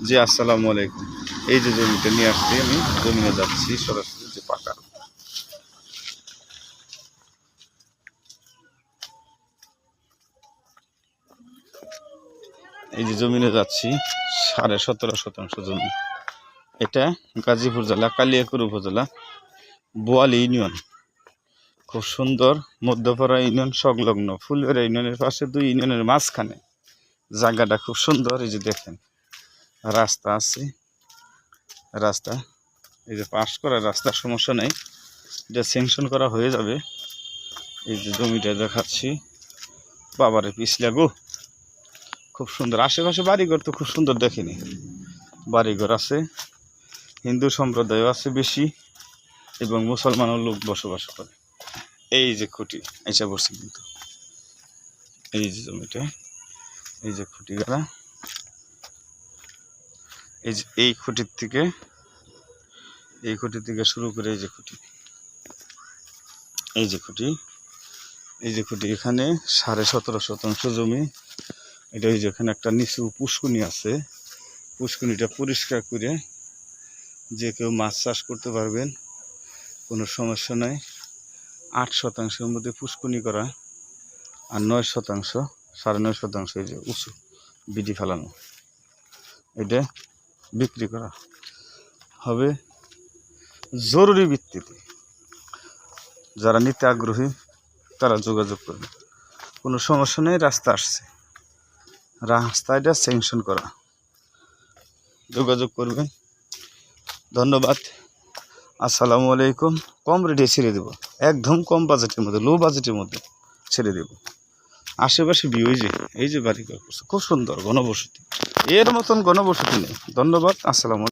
জি আসসালামু আলাইকুম। এই যে জমিটা নিয়ে আসছি আমি, জমিনে যাচ্ছি সরাসরি, যে পাকা। এই যে জমিনে যাচ্ছি, 17.5 শতাংশ জমি। এটা গাজীপুর জেলা, কালিয়াকৈর উপজেলা, বোয়ালি ইউনিয়ন। খুব সুন্দর, মধ্যপাড়া ইউনিয়ন সংলগ্ন, ফুলবেড়া ইউনিয়নের পাশে, 2 ইউনিয়নের মাঝখানে জায়গাটা খুব সুন্দর। এই যে দেখেন, রাস্তা আছে, রাস্তা এই যে পাস করার রাস্তার সমস্যা নেই, এটা স্যাংশন করা হয়ে যাবে। এই যে জমিটা দেখাচ্ছি, বাবারে পিছলা গো, খুব সুন্দর। আশেপাশে বাড়িঘর তো খুব সুন্দর, দেখেনি বাড়িঘর আছে, হিন্দু সম্প্রদায়ও আছে বেশি, এবং মুসলমানও লোক বসবাস করে। এই যে খুঁটি এসে পড়ছে কিন্তু, এই যে জমিটা, এই যে খুঁটি গাড়া, এই যে এই খুঁটির থেকে শুরু করে এই যে খুঁটি, এই যে খুঁটি, এই যে খুঁটি, এখানে 17.5 শতাংশ জমি। এটা এই যে এখানে একটা নিচু পুষ্কুনি আছে, পুষ্কুনিটা পরিষ্কার করে যে কেউ মাছ চাষ করতে পারবেন, কোনো সমস্যা নাই। 8 শতাংশের মধ্যে পুষ্কুনি করা, আর 9 শতাংশ, 9.5 শতাংশ এই যে উঁচু বিডি ফেলানো, এটা বিক্রি করা হবে জরুরি ভিত্তিতে। যারা নিতে আগ্রহী তারা যোগাযোগ করবে, কোনো সমস্যা নেই। রাস্তা আসছে, রাস্তাটা স্যাংশন করা, যোগাযোগ করবেন। ধন্যবাদ, আসসালামু আলাইকুম। কম রেটে ছেড়ে দেবো, একদম কম বাজেটের মধ্যে, লো বাজেটের মধ্যে ছেড়ে দেবো। আশেপাশে ভিউ, এই যে বাড়ি করছে, খুব সুন্দর ঘনবসতি, এর মতন ঘনবসতি নেই। ধন্যবাদ, আসসালামু।